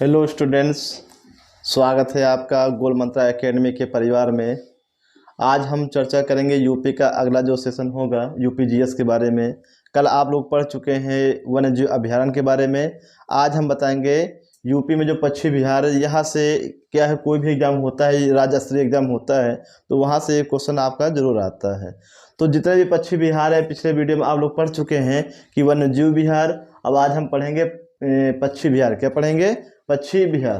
Hello students, स्वागत है आपका गोल मंत्रा एकेडमी के परिवार में। आज हम चर्चा करेंगे यूपी का अगला जो सेशन होगा यूपी जीएस के बारे में। कल आप लोग पढ़ चुके हैं वन्यजीव अभयारण्य के बारे में। आज हम बताएंगे यूपी में जो पश्चिम बिहार है, यहाँ से क्या है, कोई भी एग्जाम होता है, राज्य स्तरीय एग्जाम होता है तो वहाँ से एक क्वेश्चन आपका जरूर आता है। तो जितने भी पश्चिम बिहार है, पिछले वीडियो में आप लोग पढ़ चुके हैं कि वन्यजीव बिहार। अब आज हम पढ़ेंगे पश्चिम बिहार। क्या पढ़ेंगे? पश्चिम बिहार।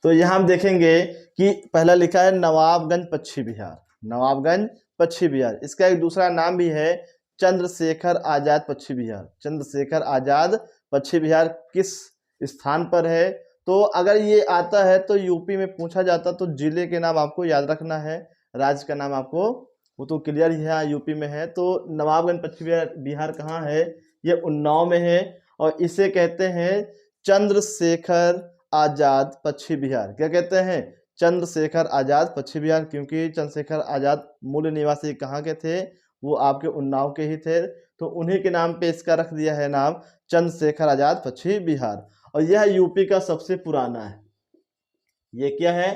तो यहाँ हम देखेंगे कि पहला लिखा है नवाबगंज पश्चिम बिहार। नवाबगंज पश्चिम बिहार, इसका एक दूसरा नाम भी है चंद्रशेखर आजाद पश्चिम बिहार। चंद्रशेखर आजाद पश्चिम बिहार किस स्थान पर है? तो अगर ये आता है तो यूपी में पूछा जाता तो जिले के नाम आपको याद रखना है, राज्य का नाम आपको वो तो क्लियर ही है, यूपी में है। तो नवाबगंज पश्चिम बिहार कहाँ है? ये उन्नाव में है और इसे कहते हैं चंद्रशेखर आजाद पश्चिम बिहार। क्या कहते हैं? चंद्रशेखर आजाद पश्चिम बिहार, क्योंकि चंद्रशेखर आजाद मूल निवासी कहाँ के थे? वो आपके उन्नाव के ही थे, तो उन्हीं के नाम पे इसका रख दिया है नाम चंद्रशेखर आजाद पश्चिम बिहार। और यह यूपी का सबसे पुराना है। ये क्या है?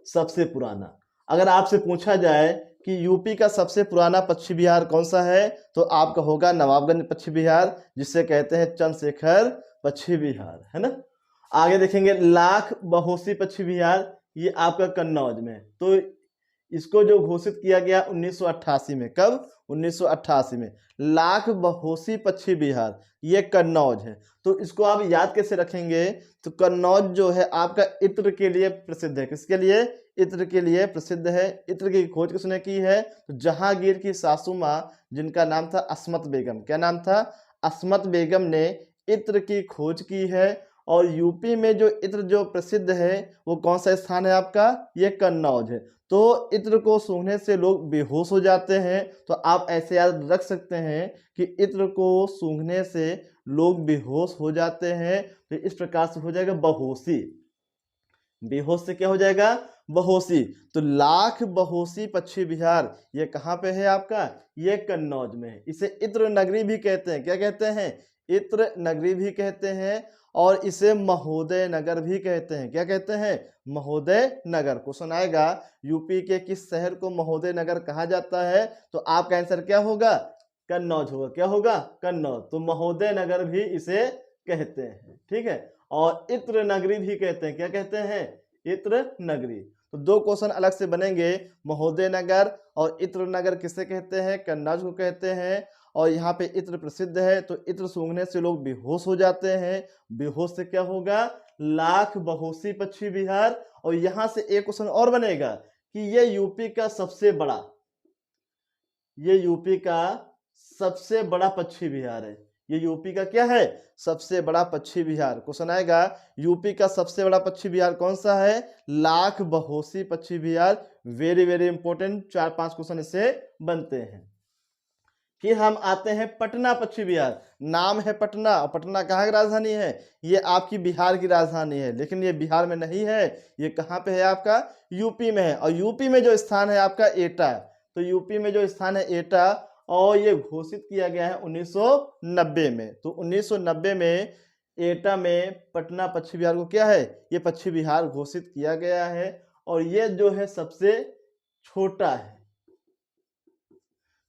सबसे पुराना। अगर आपसे पूछा जाए कि यूपी का सबसे पुराना पश्चिम बिहार कौन सा है, तो आपका होगा नवाबगंज पश्चिम बिहार, जिसे कहते हैं चंद्रशेखर पश्चिम बिहार, है ना। आगे देखेंगे लाख बहोसी पश्चिम बिहार, ये आपका कन्नौज में। तो इसको जो घोषित किया गया 1988 में। कब? 1988 में। लाख बहोसी पश्चिम बिहार, ये कन्नौज है। तो इसको आप याद कैसे रखेंगे? तो कन्नौज जो है आपका इत्र के लिए प्रसिद्ध है। किसके लिए? इत्र के लिए प्रसिद्ध है। इत्र की खोज किसने की है? तो जहांगीर की सासू माँ, जिनका नाम था अस्मत बेगम। क्या नाम था? अस्मत बेगम ने इत्र की खोज की है। और यूपी में जो इत्र जो प्रसिद्ध है वो कौन सा स्थान है आपका? ये कन्नौज है। तो इत्र को सूंघने से लोग बेहोश हो जाते हैं। तो आप ऐसे याद रख सकते हैं कि इत्र को सूंघने से लोग बेहोश हो जाते हैं। तो इस प्रकार से हो जाएगा बहोसी। बेहोश से क्या हो जाएगा? बहोसी। तो लाख बहोसी पश्चिम बिहार ये कहाँ पे है आपका? ये कन्नौज में है। इसे इत्र नगरी भी कहते हैं। क्या कहते हैं? इत्र नगरी भी कहते हैं। और इसे महोदय नगर भी कहते हैं। क्या कहते हैं? महोदय नगर। क्वेश्चन आएगा यूपी के किस शहर को महोदय नगर कहा जाता है? तो आपका आंसर क्या होगा? कन्नौज होगा। क्या होगा? कन्नौज। तो महोदय नगर भी इसे कहते हैं, ठीक है। और इत्र नगरी भी कहते हैं। क्या कहते हैं? इत्र नगरी। तो दो क्वेश्चन अलग से बनेंगे। महोदय नगर और इत्र नगर किसे कहते हैं? कन्नौज को कहते हैं। और यहाँ पे इत्र प्रसिद्ध है, तो इत्र सूंघने से लोग बेहोश हो जाते हैं। बेहोश से क्या होगा? लाख बहोसी पश्चिम बिहार। और यहाँ से एक क्वेश्चन और बनेगा कि ये यूपी का सबसे बड़ा, ये यूपी का सबसे बड़ा पश्चिम बिहार है। ये यूपी का क्या है? सबसे बड़ा पश्चिम बिहार। क्वेश्चन आएगा यूपी का सबसे बड़ा पश्चिम बिहार कौन सा है? लाख बहोसी पश्चिम Bihar. Very very important, 4-5 question इससे बनते हैं। फिर हम आते हैं पटना पश्चिम बिहार। नाम है पटना, और पटना कहाँ की राजधानी है? ये आपकी बिहार की राजधानी है, लेकिन ये बिहार में नहीं है। ये कहाँ पे है आपका? यूपी में है। और यूपी में जो स्थान है आपका एटा। तो यूपी में जो स्थान है एटा, और ये घोषित किया गया है 1990 में। तो 1990 में एटा में पटना पश्चिम बिहार को क्या है? ये पश्चिम बिहार घोषित किया गया है। और ये जो है सबसे छोटा है।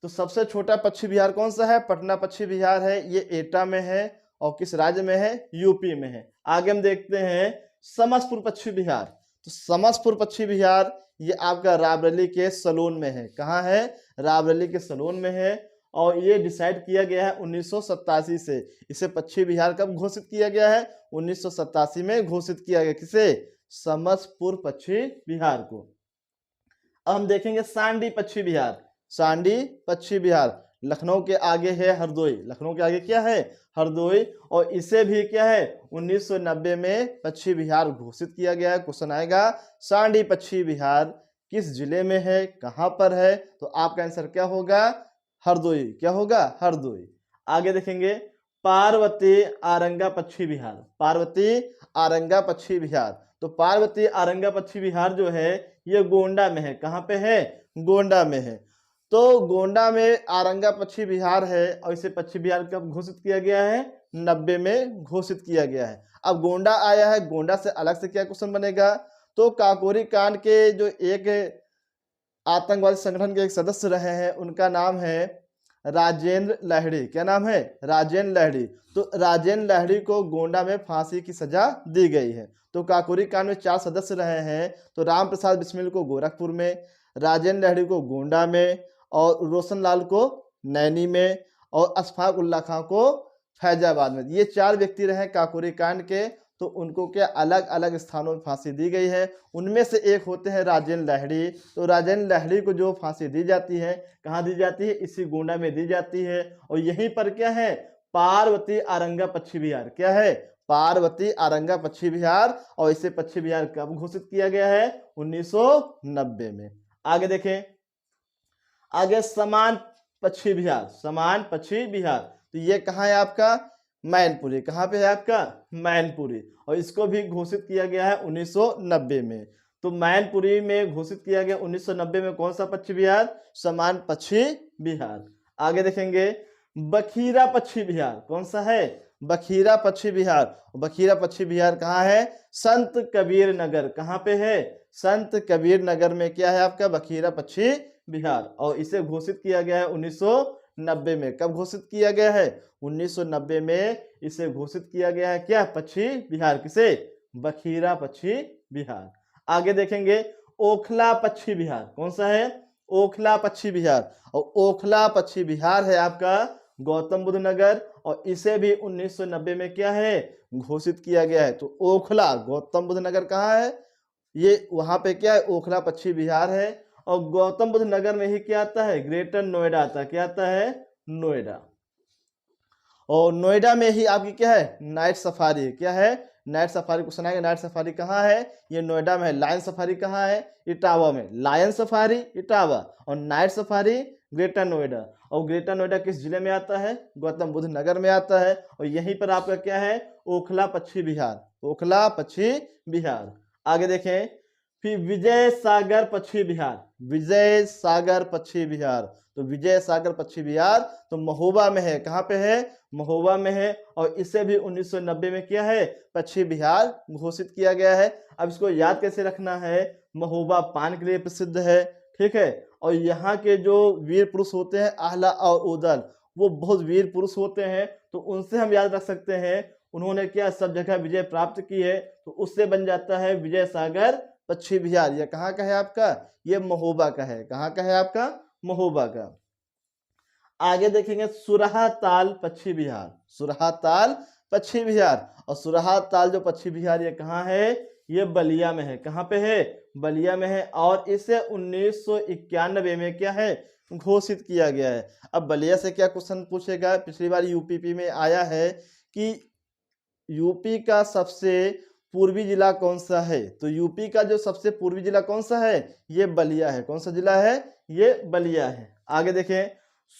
तो सबसे छोटा पश्चिम बिहार कौन सा है? पटना पश्चिम बिहार है। ये एटा में है। और किस राज्य में है? यूपी में है। आगे हम देखते हैं समस्तपुर पश्चिम बिहार। तो समस्तपुर पश्चिम बिहार ये आपका रायबरेली के सलोन में है। कहाँ है? रायबरेली के सलोन में है। और ये डिसाइड किया गया है 1987 से। इसे पश्चिम बिहार कब घोषित किया गया है? 1987 में घोषित किया गया। किसे? समस्तपुर पश्चिम बिहार को। अब हम देखेंगे सांडी पश्चिम बिहार। सांडी पश्चिम बिहार लखनऊ के आगे है हरदोई। लखनऊ के आगे क्या है? हरदोई। और इसे भी क्या है? 1990 में पश्चिम बिहार घोषित किया गया है। क्वेश्चन आएगा सांडी पश्चिम बिहार किस जिले में है, कहां पर है? तो आपका आंसर क्या होगा? हरदोई। क्या होगा? हरदोई। आगे देखेंगे पार्वती आरंगा पश्चिम बिहार। पार्वती आरंगा पश्चिम बिहार। तो पार्वती आरंगा पश्चिम बिहार जो है ये गोंडा में है। कहाँ पे है? गोंडा में है। तो गोंडा में आरंगा पश्चिम बिहार है। और इसे पश्चिम बिहार कब घोषित किया गया है? 1990 में घोषित किया गया है। अब गोंडा आया है, गोंडा से अलग से क्या क्वेश्चन बनेगा, तो काकोरी कांड के जो एक आतंकवादी संगठन के एक सदस्य रहे हैं उनका नाम है राजेंद्र लाहिड़ी। क्या नाम है, राजेंद्र लाहिड़ी। तो राजेंद्र लाहिड़ी को गोंडा में फांसी की सजा दी गई है। तो काकोरी कांड में 4 सदस्य रहे हैं, तो राम प्रसाद बिस्मिल को गोरखपुर में, राजेंद्र लाहिड़ी को गोंडा में, और रोशन लाल को नैनी में, और अशफाक उल्ला खां को फैजाबाद में। ये 4 व्यक्ति रहे काकोरी कांड के, तो उनको क्या अलग अलग स्थानों में फांसी दी गई है। उनमें से एक होते हैं राजेंद्र लाहिड़ी। तो राजेंद्र लाहिड़ी को जो फांसी दी जाती है, कहाँ दी जाती है, इसी गोंडा में दी जाती है। और यहीं पर क्या है, पार्वती आरंगा पश्चिम बिहार। क्या है, पार्वती आरंगा पश्चिम बिहार। और इसे पश्चिम बिहार कब घोषित किया गया है, 1990 में। आगे देखें, आगे समान पश्चिम बिहार, समान पश्चिम बिहार। तो ये कहाँ है आपका, मैनपुरी। कहाँ पे है आपका, मैनपुरी। और इसको भी घोषित किया गया है 1990 में। तो मैनपुरी में घोषित किया गया 1990 में। कौन सा पश्चिम बिहार, समान पश्चिम बिहार। आगे देखेंगे बखीरा पश्चिम बिहार। कौन सा है, बखीरा पश्चिम बिहार। बखीरा पश्चिम बिहार कहाँ है, संत कबीर नगर। कहाँ पे है, संत कबीर नगर में क्या है आपका, बखीरा पश्चिम बिहार। और इसे घोषित किया गया है 1990 में। कब घोषित किया गया है, 1990 में इसे घोषित किया गया है। क्या, पश्चिम बिहार। किसे, बखीरा पश्चिम बिहार। आगे देखेंगे ओखला पश्चिम बिहार। कौन सा है, ओखला पश्चिम बिहार। और ओखला पश्चिम बिहार है आपका गौतम बुद्ध नगर। और इसे भी 1990 में क्या है, घोषित किया गया है। तो ओखला गौतम बुद्ध नगर कहाँ है, ये वहां पे क्या है, ओखला पश्चिम बिहार है। और गौतम बुद्ध नगर में ही क्या आता है, ग्रेटर नोएडा आता है। क्या आता है, नोएडा। और नोएडा में ही आपकी क्या है, नाइट सफारी। क्या है, नाइट सफारी। क्वेश्चन आएगा नाइट सफारी कहाँ है, ये नोएडा में है। लायन सफारी कहाँ है, इटावा में। लायन सफारी इटावा, और नाइट सफारी ग्रेटर नोएडा। और ग्रेटर नोएडा किस जिले में आता है, गौतम बुद्ध नगर में आता है। और यहीं पर आपका क्या है, ओखला पश्चिम बिहार, ओखला पश्चिम बिहार। आगे देखें, फिर विजय सागर पश्चिम बिहार, विजय सागर पश्चिम बिहार। तो विजय सागर पश्चिम बिहार तो महोबा में है। कहाँ पे है, महोबा में है। और इसे भी 1990 में क्या है, पश्चिम बिहार घोषित किया गया है। अब इसको याद कैसे रखना है, महोबा पान के लिए प्रसिद्ध है, ठीक है। और यहाँ के जो वीर पुरुष होते हैं आहला और उदल, वो बहुत वीर पुरुष होते हैं, तो उनसे हम याद रख सकते हैं उन्होंने क्या सब जगह विजय प्राप्त की है। तो उससे बन जाता है विजय सागर पश्चिम बिहार। ये कहाँ का है आपका, ये महोबा का है। कहाँ का है आपका, महोबा का। आगे देखेंगे सुरहा ताल पश्चिम बिहार, सुरहा ताल पश्चिम बिहार। और सुरहा ताल जो पश्चिम बिहार ये कहाँ है, ये बलिया में है। कहाँ पे है, बलिया में है। और इसे 1991 में क्या है, घोषित किया गया है। अब बलिया से क्या क्वेश्चन पूछेगा, पिछली बार यूपीपी में आया है कि यूपी का सबसे पूर्वी जिला कौन सा है। तो यूपी का जो सबसे पूर्वी जिला कौन सा है, ये बलिया है। कौन सा जिला है, ये बलिया है। आगे देखें,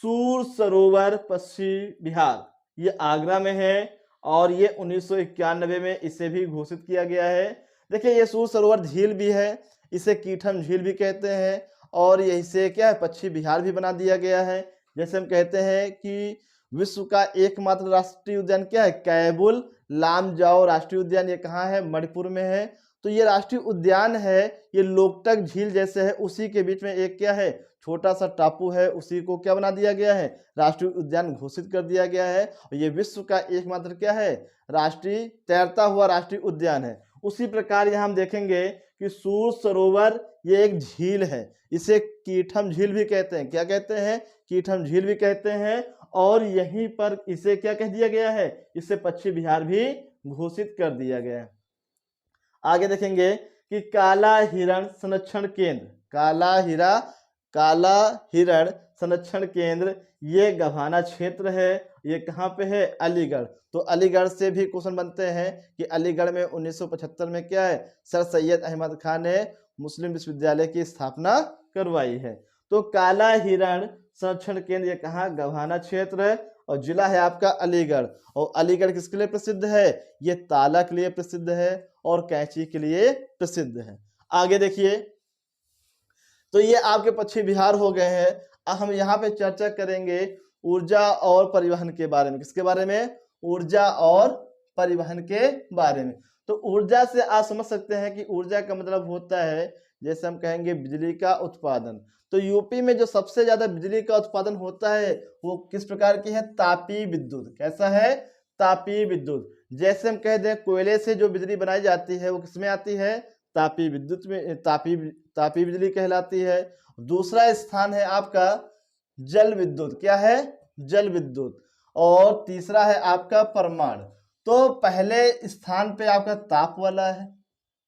सूर सरोवर पश्चिम बिहार, ये आगरा में है। और ये 1991 में इसे भी घोषित किया गया है। देखिए ये सूर सरोवर झील भी है, इसे कीठम झील भी कहते हैं। और ये इसे क्या है, पश्चिम बिहार भी बना दिया गया है। जैसे हम कहते हैं कि विश्व का एकमात्र राष्ट्रीय उद्यान क्या है, कैबुल लामजाओ राष्ट्रीय उद्यान, ये कहाँ है, मणिपुर में है। तो ये राष्ट्रीय उद्यान है, ये लोकटक झील जैसे है, उसी के बीच में एक क्या है, छोटा सा टापू है, उसी को क्या बना दिया गया है, राष्ट्रीय उद्यान घोषित कर दिया गया है। और ये विश्व का एकमात्र क्या है, राष्ट्रीय तैरता हुआ राष्ट्रीय उद्यान है। उसी प्रकार यहाँ हम देखेंगे कि सूर सरोवर ये एक झील है, इसे कीठम झील भी कहते हैं। क्या कहते हैं, कीठम झील भी कहते हैं। और यहीं पर इसे क्या कह दिया गया है, इसे पश्चिम बिहार भी घोषित कर दिया गया है। आगे देखेंगे कि काला हिरण संरक्षण केंद्र, काला हिरण संरक्षण केंद्र ये गभाना क्षेत्र है। ये कहाँ पे है, अलीगढ़। तो अलीगढ़ से भी क्वेश्चन बनते हैं कि अलीगढ़ में 1975 में क्या है, सर सैयद अहमद खान ने मुस्लिम विश्वविद्यालय की स्थापना करवाई है। तो काला हिरण संरक्षण केंद्र ये कहाँ, गभाना क्षेत्र है। और जिला है आपका अलीगढ़। और अलीगढ़ किसके लिए प्रसिद्ध है, ये ताला के लिए प्रसिद्ध है और कैंची के लिए प्रसिद्ध है। आगे देखिए, तो ये आपके पश्चिम बिहार हो गए हैं। अब हम यहाँ पे चर्चा करेंगे ऊर्जा और परिवहन के बारे में। किसके बारे में, ऊर्जा और परिवहन के बारे में। तो ऊर्जा से आप समझ सकते हैं कि ऊर्जा का मतलब होता है, जैसे हम कहेंगे बिजली का उत्पादन। तो यूपी में जो सबसे ज्यादा बिजली का उत्पादन होता है वो किस प्रकार की है? तापीय विद्युत। कैसा है? तापीय विद्युत। जैसे हम कह दें कोयले से जो बिजली बनाई जाती है वो किसमें आती है? तापीय विद्युत में, तापीय बिजली कहलाती है। दूसरा स्थान है आपका जल विद्युत। क्या है? जल विद्युत। और तीसरा है आपका परमाणु। तो पहले स्थान पे आपका ताप वाला है,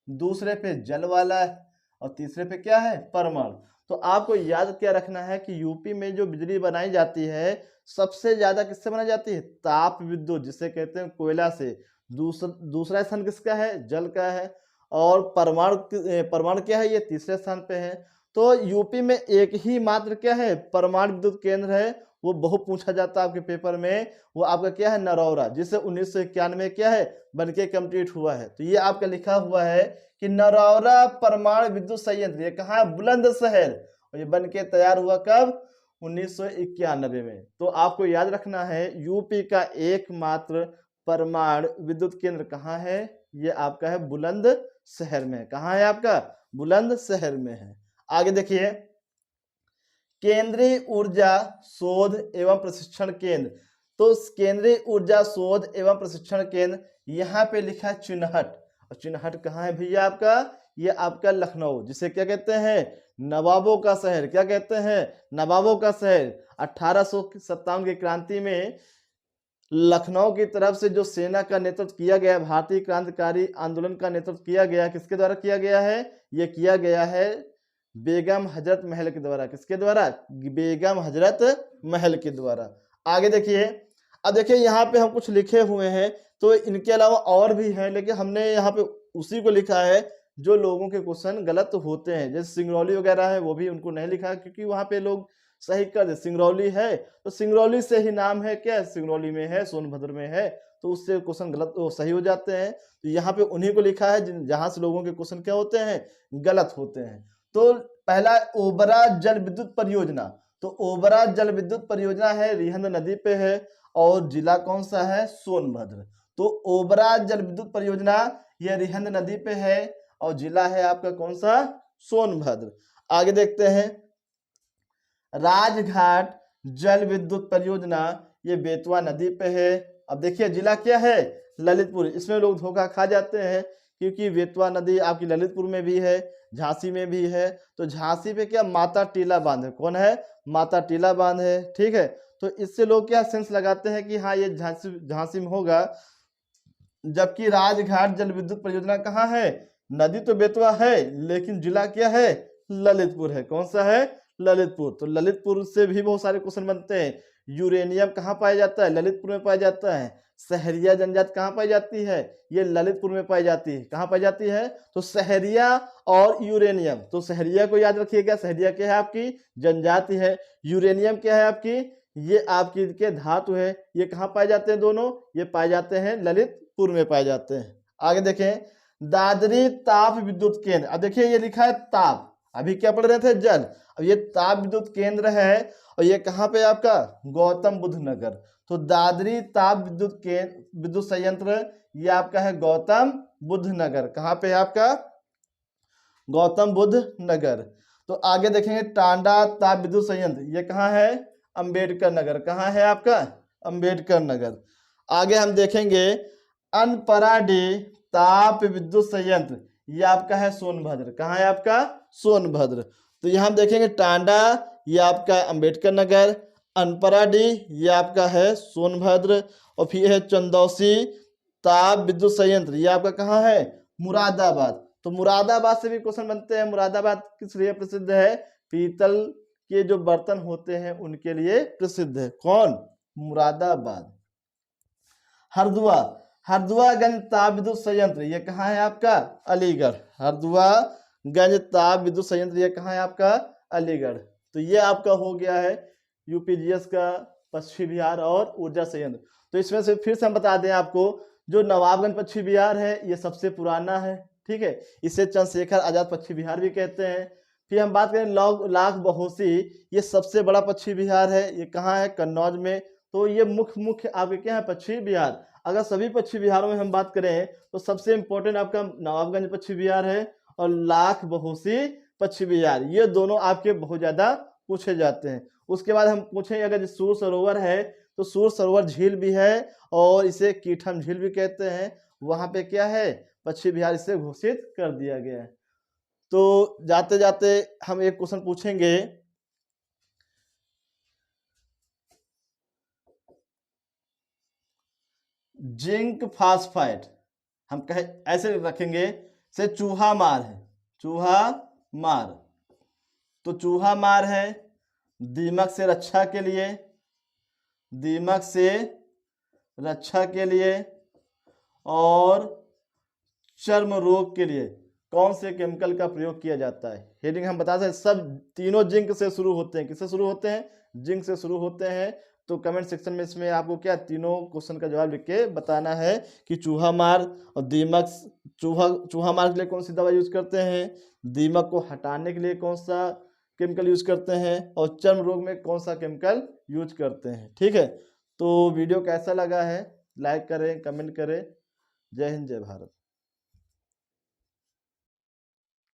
दूसरे पे जल वाला है और तीसरे पे क्या है? परमाणु। तो आपको याद क्या रखना है कि यूपी में जो बिजली बनाई जाती है सबसे ज्यादा किससे बनाई जाती है? ताप विद्युत, जिसे कहते हैं कोयला से। दूसरा स्थान किसका है? जल का है। और परमाणु क्या है? ये तीसरे स्थान पे है। तो यूपी में एक ही मात्र क्या है? परमाणु विद्युत केंद्र है। वो बहुत पूछा जाता है आपके पेपर में। वो आपका क्या है? नरौरा, जिसे 1991 में क्या है? बनके कंप्लीट हुआ है। तो ये आपका लिखा हुआ है कि नरौरा परमाणु विद्युत संयंत्र, ये कहाँ है? बुलंदशहर। और ये बनके तैयार हुआ कब? 1991 में। तो आपको याद रखना है यूपी का एकमात्र परमाणु विद्युत केंद्र कहाँ है? ये आपका है बुलंदशहर में। कहाँ है आपका? बुलंदशहर में है। आगे देखिए, केंद्रीय ऊर्जा शोध एवं प्रशिक्षण केंद्र। तो केंद्रीय ऊर्जा शोध एवं प्रशिक्षण केंद्र यहाँ पे लिखा है चिन्हट। और चिन्हट कहाँ है भैया आपका? ये आपका लखनऊ, जिसे क्या कहते हैं? नवाबों का शहर। क्या कहते हैं? नवाबों का शहर। 1857 की क्रांति में लखनऊ की तरफ से जो सेना का नेतृत्व किया गया, भारतीय क्रांतिकारी आंदोलन का नेतृत्व किया गया, किसके द्वारा किया गया है? ये किया गया है बेगम हजरत महल के द्वारा। किसके द्वारा? बेगम हजरत महल के द्वारा। आगे देखिए, अब देखिए यहाँ पे हम कुछ लिखे हुए हैं, तो इनके अलावा और भी हैं, लेकिन हमने यहाँ पे उसी को लिखा है जो लोगों के क्वेश्चन गलत होते हैं। जैसे सिंगरौली वगैरह है, वो भी उनको नहीं लिखा क्योंकि वहाँ पे लोग सही कर दे। सिंगरौली है तो सिंगरौली से ही नाम है, क्या सिंगरौली में है, सोनभद्र में है, तो उससे क्वेश्चन गलत सही हो जाते हैं। तो यहाँ पे उन्हीं को लिखा है जहां से लोगों के क्वेश्चन क्या होते हैं? गलत होते हैं। तो पहला ओबरा जल विद्युत परियोजना। तो ओबरा जल विद्युत परियोजना है, रिहंद नदी पे है और जिला कौन सा है? सोनभद्र। तो ओबरा जल विद्युत परियोजना यह रिहंद नदी पे है और जिला है आपका कौन सा? सोनभद्र। आगे देखते हैं, राजघाट जल विद्युत परियोजना, ये बेतवा नदी पे है। अब देखिए जिला क्या है? ललितपुर। इसमें लोग धोखा खा जाते हैं क्योंकि बेतवा नदी आपकी ललितपुर में भी है, झांसी में भी है। तो झांसी पे क्या? माता टीला बांध है। कौन है? माता टीला बांध है। ठीक है, तो इससे लोग क्या सेंस लगाते हैं कि हाँ ये झांसी में होगा। जबकि राजघाट जल विद्युत परियोजना कहाँ है? नदी तो बेतवा है लेकिन जिला क्या है? ललितपुर है। कौन सा है? ललितपुर। तो ललितपुर से भी बहुत सारे क्वेश्चन बनते हैं। यूरेनियम कहाँ पाया जाता है? ललितपुर में पाया जाता है। सहरिया जनजाति कहाँ पाई जाती है? ये ललितपुर में पाई जाती है। कहाँ पाई जाती है? तो सहरिया और यूरेनियम। तो सहरिया को याद रखिएगा, सहरिया क्या है? आपकी जनजाति है। यूरेनियम क्या है? आपकी ये आपकी के धातु है। ये कहाँ पाए जाते हैं? दोनों ये पाए जाते हैं ललितपुर में पाए जाते हैं। आगे देखें, दादरी ताप विद्युत केंद्र। अब देखिए ये लिखा है ताप, अभी क्या पढ़ रहे थे? जल। अब ये ताप विद्युत केंद्र है और ये कहाँ पे आपका? गौतम बुद्ध नगर। तो दादरी ताप विद्युत संयंत्र ये आपका है गौतम बुद्ध नगर। कहाँ पे है आपका? गौतम बुद्ध नगर। तो आगे देखेंगे टांडा ताप विद्युत संयंत्र, ये कहाँ है? अंबेडकर नगर। कहाँ है आपका? अंबेडकर नगर। आगे हम देखेंगे अनपराडी ताप विद्युत संयंत्र, ये आपका है सोनभद्र। कहाँ है आपका? सोनभद्र। तो यहाँ हम देखेंगे टांडा ये आपका अंबेडकर नगर, अनपराडी ये आपका है सोनभद्र, और फिर है चंदौसी ताप विद्युत संयंत्र, ये आपका कहाँ है? मुरादाबाद। तो मुरादाबाद से भी क्वेश्चन बनते हैं। मुरादाबाद किस लिए प्रसिद्ध है? पीतल के जो बर्तन होते हैं उनके लिए प्रसिद्ध है। कौन? मुरादाबाद। हरदुआगंज ताप विद्युत संयंत्र, ये कहाँ है आपका? अलीगढ़। हरदुआगंज ताप विद्युत संयंत्र ये कहाँ है आपका? अलीगढ़। तो ये आपका हो गया है यूपीजीएस का पश्चिमी बिहार और ऊर्जा संयंत्र। तो इसमें से फिर से हम बता दें आपको, जो नवाबगंज पश्चिमी बिहार है ये सबसे पुराना है। ठीक है, इसे चंद्रशेखर आजाद पश्चिमी बिहार भी कहते हैं। फिर हम बात करें लाख बहोसी, ये सबसे बड़ा पश्चिमी बिहार है। ये कहाँ है? कन्नौज में। तो ये मुख्य आपके क्या है, पश्चिमी बिहार। अगर सभी पश्चिमी बिहारों में हम बात करें तो सबसे इंपॉर्टेंट आपका नवाबगंज पश्चिमी बिहार है और लाख बहोसी पश्चिमी बिहार, ये दोनों आपके बहुत ज्यादा पूछे जाते हैं। उसके बाद हम पूछें अगर सूर सरोवर है तो सूर सरोवर झील भी है और इसे कीठम झील भी कहते हैं, वहां पे क्या है, पश्चिमी बिहार इसे घोषित कर दिया गया है। तो जाते जाते हम एक क्वेश्चन पूछेंगे, जिंक फास्फाइड हम कहे ऐसे रखेंगे से चूहा मार है, चूहा मार। तो चूहा मार है दीमक से रक्षा के लिए, दीमक से रक्षा के लिए और चर्म रोग के लिए कौन से केमिकल का प्रयोग किया जाता है। हेडिंग हम बता सकते हैं, सब तीनों जिंक से शुरू होते हैं। किससे शुरू होते हैं, जिंक से शुरू होते हैं। तो कमेंट सेक्शन में इसमें आपको क्या तीनों क्वेश्चन का जवाब लिख के बताना है कि चूहा मार और दीमक, चूहा मार के लिए कौन सी दवा यूज करते हैं, दीमक को हटाने के लिए कौन सा केमिकल यूज करते हैं और चर्म रोग में कौन सा केमिकल यूज करते हैं। ठीक है, तो वीडियो कैसा लगा है लाइक करें, कमेंट करें। जय हिंद, जय भारत।